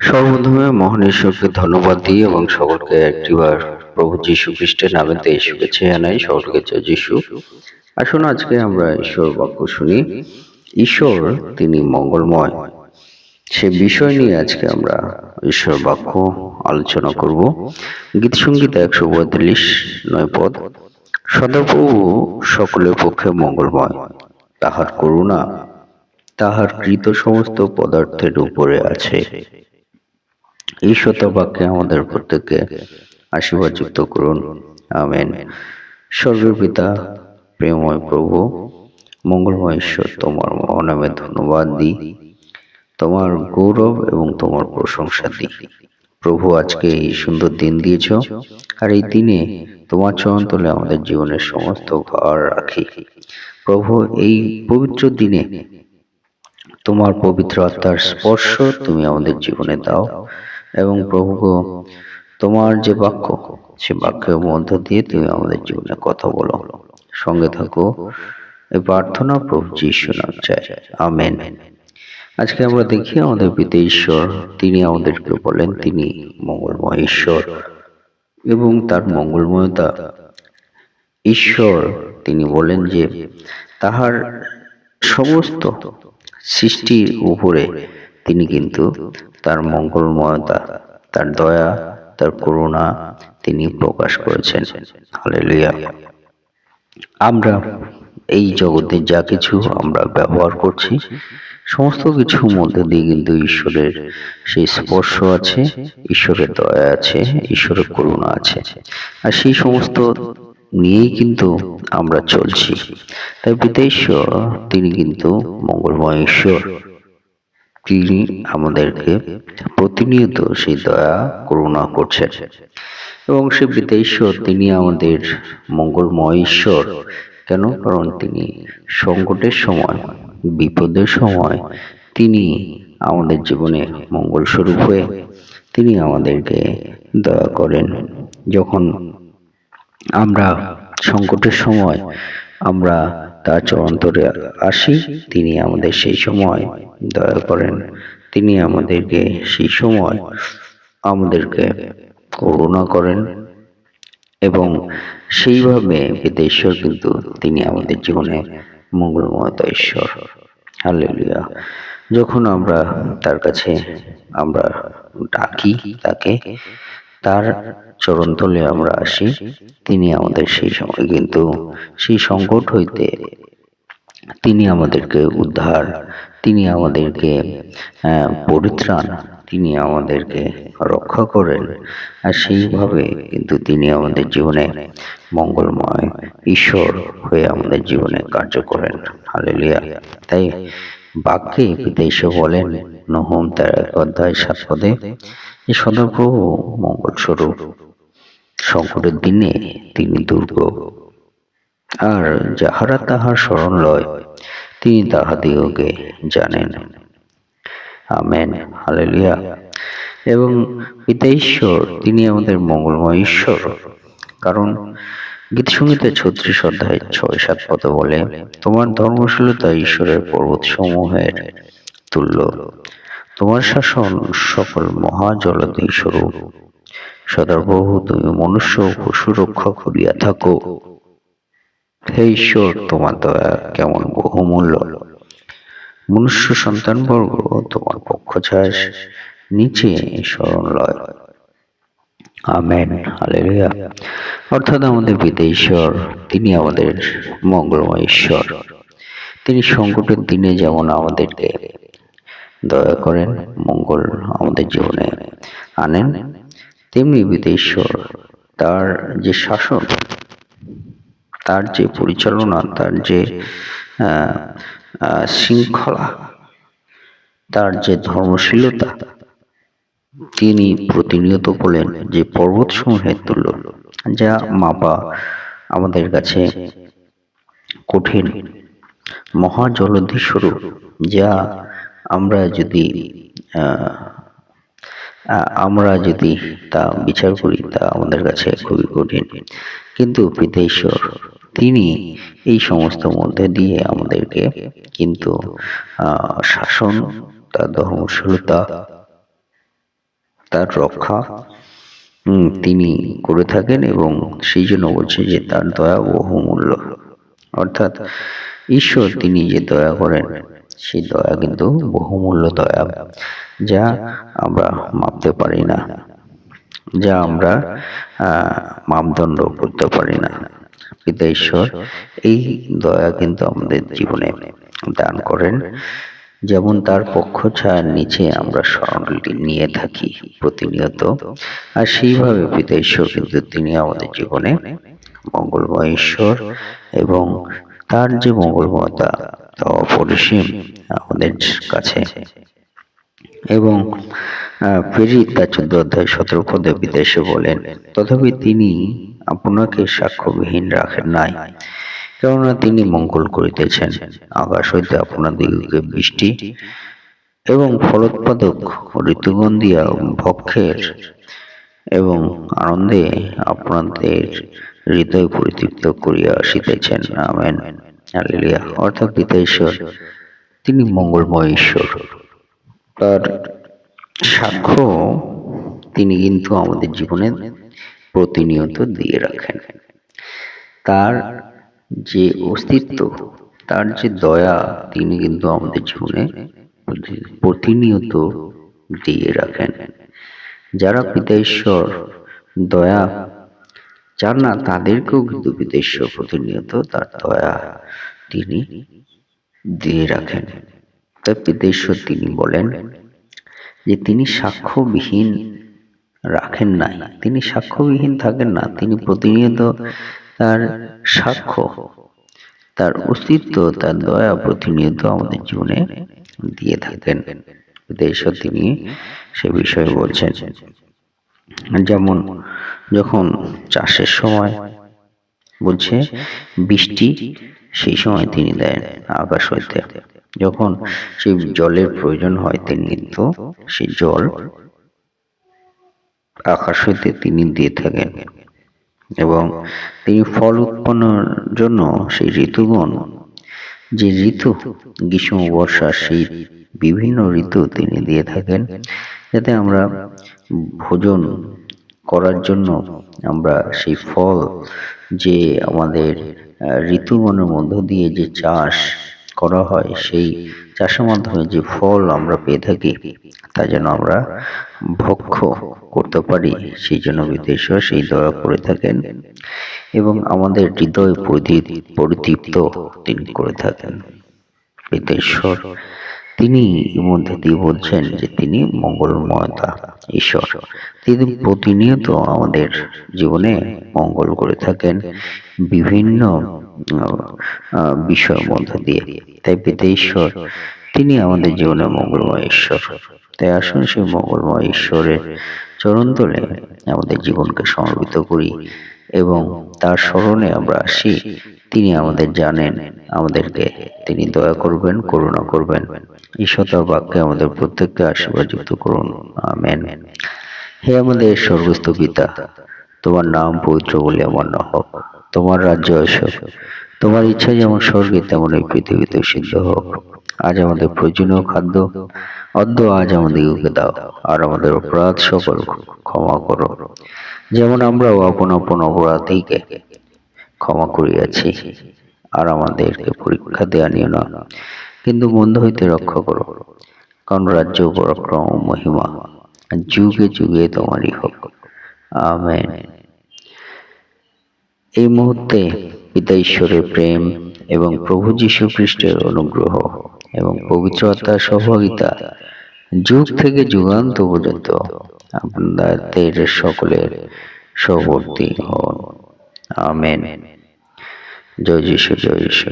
সর্বপ্রথমে মহান ঈশ্বরকে ধন্যবাদ দিই এবং সকলকে একটিবার প্রভু যীশু খ্রিস্টের নামেতে শুভেচ্ছা জানাই। সকলকে জয় যীশু। আসুন আজকে আমরা ঈশ্বর বাক্য শুনি। ঈশ্বর তিনি মঙ্গলময়, সে বিষয় নিয়ে আজকে আমরা ঈশ্বর বাক্য আলোচনা করব। গীতসংগীত 142 পদ। সদাপ্রভু সকলের পক্ষে মঙ্গলময়, তাহার করুণা তাহার কৃত সমস্ত পদার্থের উপরে আছে। এই শতবাক্যে আমাদের প্রত্যেককে আশীর্বাদ যুক্ত করুন, আমেন। স্বর্গের পিতা, প্রেমময় প্রভু, মঙ্গলময় ঈশ্বর, তোমার মহানামে ধন্যবাদ দিই, তোমার গৌরব এবং তোমার প্রশংসা দিই। প্রভু, আজকে এই সুন্দর দিন দিয়েছ, আর এই দিনে তোমার চরণতলে আমাদের জীবনের সমস্ত ভার রাখি। প্রভু, এই পবিত্র দিনে তোমার পবিত্র আত্মার স্পর্শ তুমি আমাদের জীবনে দাও, এবং প্রভু গো, তোমার যে বাক্য, সে বাক্যের মধ্য দিয়ে তুমি আমাদের জীবনে কথা বলো। সঙ্গে থাকো, এই প্রার্থনা প্রভু যীশু নাম চাই, আমেন। আজকে আমরা দেখি আমাদের পিতা ঈশ্বর, তিনি আমাদেরকে বলেন তিনি মঙ্গলময় ঈশ্বর, এবং তার মঙ্গলময়তা ঈশ্বর তিনি বলেন যে তাহার সমস্ত সৃষ্টির উপরে তিনি কিন্তু তার মঙ্গলময়তা, তার দয়া, তার করুণা তিনি প্রকাশ করেছেন। হালেলুয়া। আমরা এই জগতে যা কিছু আমরা ব্যবহার করছি, সমস্ত কিছুর মধ্যে দিয়ে কিন্তু ঈশ্বরের সেই স্পর্শ আছে, ঈশ্বরের দয়া আছে, ঈশ্বরের করুণা আছে, আর সেই সমস্ত নিয়েই কিন্তু আমরা চলছি। তাই পিতা ঈশ্বর তিনি কিন্তু মঙ্গলময় ঈশ্বর, তিনি আমাদেরকে প্রতিনিয়ত সেই দয়া করুণা করছেন। এবং সে পিতা ঈশ্বর তিনি আমাদের মঙ্গলময় ঈশ্বর। কেন? কারণ তিনি সংকটের সময়, বিপদের সময় তিনি আমাদের জীবনে মঙ্গল স্বরূপ হয়ে তিনি আমাদেরকে দয়া করেন। যখন আমরা সংকটের সময় আমরা তার চরণতলে আসি, তিনি আমাদের সেই সময় দয়া করেন, তিনি আমাদেরকে সেই সময় আমাদেরকে করুণা করেন, এবং সেইভাবে পিতা ঈশ্বর কিন্তু তিনি আমাদের জীবনে মঙ্গলময়তা ঈশ্বর। হালেলুয়া। যখন আমরা তার কাছে আমরা ডাকি তাকে, তার চরণতলে আমরা আসি, তিনি আমাদের সেই সময় কিন্তু সেই সংকট হইতে তিনি আমাদেরকে উদ্ধার, তিনি আমাদেরকে পরিত্রাণ, তিনি আমাদেরকে রক্ষা করেন, আর সেইভাবে কিন্তু তিনি আমাদের জীবনে মঙ্গলময় ঈশ্বর হয়ে আমাদের জীবনে কার্য করেন। হালেলুয়া। তাই বাক্যে পিতা ঈশ্বর বলেন, নহুম 13 অধ্যায় 7 পদে, যে সদাপ্রভু মঙ্গল স্বরূপ, সংকটের দিনে তিনি দুর্গ, আর যাহারা তাহার শরণ লয় তিনি তাহাদিগকে জানেন। আমেন। হালেলুয়া। এবং পিতা ঈশ্বর তিনি আমাদের মঙ্গলময় ঈশ্বর, কারণ গীতসংগীতে 36 অধ্যায় 6-7 পদে বলে, তোমার ধর্মশীলতা ঈশ্বরের পর্বত সমূহের তুল্য, তোমার শাসন সকল মহাজলধি স্বরূপ। সদাপ্রভু তুমি মনুষ্য পশু রক্ষা করিয়া থাকো। হে ঈশ্বর, তোমার দয়া কেমন বহুমূল্য, মনুষ্য সন্তানবর্গ তোমার পক্ষছায়া নিচে শরণ লয়। আমেন। হালেলুয়া। অর্থাৎ আমাদের পিতা ঈশ্বর তিনি আমাদের মঙ্গলময় ঈশ্বর। তিনি সংকটের দিনে যেমন আমাদেরকে দয়া করেন, মঙ্গল আমাদের জীবনে আনেন, তেমনি পিতা ঈশ্বর তার যে শাসন, তার যে পরিচালনা, তার যে শৃঙ্খলা, তার যে ধর্মশীলতা, তিনি প্রতিনিয়ত বলেন যে পর্বত সমূহের তুল্য, যা মাপা আমাদের কাছে কঠিন, মহাজলধি স্বরূপ, যা আমরা যদি তা বিচার করি তা আমাদের কাছে খুবই কঠিন। কিন্তু পিতা ঈশ্বর তিনি এই সমস্ত মধ্যে দিয়ে আমাদেরকে কিন্তু শাসন, তার ধর্মশীলতা, তার রক্ষা তিনি করে থাকেন, এবং সেই জন্য বলছে যে তার দয়া বহুমূল্য। অর্থাৎ ঈশ্বর তিনি যে দয়া করেন সেই দয়া কিন্তু বহুমূল্য দয়া, যা আমরা মাপতে পারি না, যা আমরা মাপদণ্ড করতে পারি না। পিতা ঈশ্বর এই দয়া কিন্তু আমাদের জীবনে দান করেন। যেমন তার পক্ষ ছায়ার নিচে আমরা শরণ নিয়ে থাকি প্রতিনিয়ত, আর সেইভাবে পিতা ঈশ্বর কিন্তু তিনি আমাদের জীবনে মঙ্গলময় ঈশ্বর, এবং তার যে মঙ্গলময়তা তা অপরিসীম আমাদের কাছে। এবং প্রেরিত তার 14 অধ্যায় 17 পদে পিতা ঈশ্বর বলেন, তথাপি তিনি আপনাকে সাক্ষ্যবিহীন রাখেন নাই, কেননা তিনি মঙ্গল করিতেছেন আকাশ হইতে আপনাদিগকে বৃষ্টি এবং ফলোৎপাদক ঋতুগণ দিয়া ভক্ষের এবং আনন্দে আপনাদের হৃদয় পরিতৃপ্ত করিয়া আসিতেছেন। Amen, hallelujah. অর্থাৎ পিতা ঈশ্বর তিনি মঙ্গলময় ঈশ্বর, তার সাক্ষ্য তিনি কিন্তু আমাদের জীবনে প্রতিনিয়ত দিয়ে রাখেন। তার যে অস্তিত্ব, তার যে দয়া, তিনি কিন্তু আমাদের জীবনে প্রতিনিয়ত দিয়ে রাখেন। যারা পিতা ঈশ্বর দয়া চান না, তাদেরকেও কিন্তু পিতা ঈশ্বর প্রতিনিয়ত তার দয়া তিনি দিয়ে রাখেন। তাই পিতা ঈশ্বর তিনি বলেন যে তিনি সাক্ষ্যবিহীন রাখেন নাই, তিনি সাক্ষ্যবিহীন থাকেন না, তিনি প্রতিনিয়ত তার সাক্ষ্য, তার অস্তিত্ব, তার দয়া প্রতিনিয়ত আমাদের জীবনে দিয়ে থাকেন। পিতা ঈশ্বর তিনি সে বিষয়ে বলছেন। যেমন যখন চাষের সময় বলছে বৃষ্টি, সেই সময় তিনি দেন আকাশ হইতে। যখন সেই জলের প্রয়োজন হয়, তিনি কিন্তু সেই জল আকাশ হইতে তিনি দিয়ে থাকেন, এবং তিনি ফল উৎপন্নের জন্য সেই ঋতুগণ, যে ঋতু গ্রীষ্ম বর্ষা শীত বিভিন্ন ঋতু তিনি দিয়ে থাকেন, যাতে আমরা ভোজন করার জন্য আমরা সেই ফল, যে আমাদের ঋতুগণের মধ্য দিয়ে যে চাষ করা হয়, সেই চাষের মাধ্যমে যে ফল আমরা পেয়ে থাকি, তা যেন আমরা ভক্ষ্য করতে পারি, সেই জন্য পিতা ঈশ্বর সেই দয়া করে থাকেন, এবং আমাদের হৃদয় পরিতৃপ্ত তিনি করে থাকেন। পিতা ঈশ্বর তিনি এর মধ্যে দিয়ে বলছেন যে তিনি মঙ্গলময়তা ঈশ্বর, তিনি প্রতিনিয়ত আমাদের জীবনে মঙ্গল করে থাকেন বিভিন্ন বিষয়ের মধ্য দিয়ে। তাই পিতা ঈশ্বর তিনি আমাদের জীবনে মঙ্গলময় ঈশ্বর। তাই আসুন সেই মঙ্গলময় ঈশ্বরের চরণ তলে আমাদের জীবনকে সমর্পিত করি, এবং তার স্মরণে আমরা আসি। তিনি আমাদের জানেন, আমাদেরকে তিনি দয়া করবেন, করুণা করবেন। ঈশ্বর তার বাক্যে আমাদের প্রত্যেককে আশীর্বাদযুক্ত করুন। আমেন। হে আমাদের স্বর্গস্থ পিতা, তোমার নাম পবিত্র বলিয়া মান্য হোক, তোমার রাজ্য আসুক, তোমার ইচ্ছা যেমন স্বর্গে তেমন এই পৃথিবীতে সিদ্ধ হোক। আজ আমাদের প্রয়োজনীয় খাদ্য অদ্য আজ আমাদিগকে দাও, আর আমাদের অপরাধ সকল ক্ষমা করো, যেমন আমরাও আপন আপন অপরাধীকে ক্ষমা করিয়াছি। আর আমাদেরকে পরীক্ষাতে আনিও না, কিন্তু মন্দ হইতে রক্ষা করো, কারণ রাজ্য, পরাক্রম ও মহিমা যুগে যুগে তোমারই হোক। আমেন। এই মুহূর্তে পিতা ঈশ্বরের প্রেম এবং প্রভু যীশু খ্রিস্টের অনুগ্রহ এবং পবিত্র আত্মার সহভাগিতা যুগ থেকে যুগান্ত পর্যন্ত আপনাদের সকলের সহবর্তী হন। আমেন। জয় যীশু, জয় যীশু।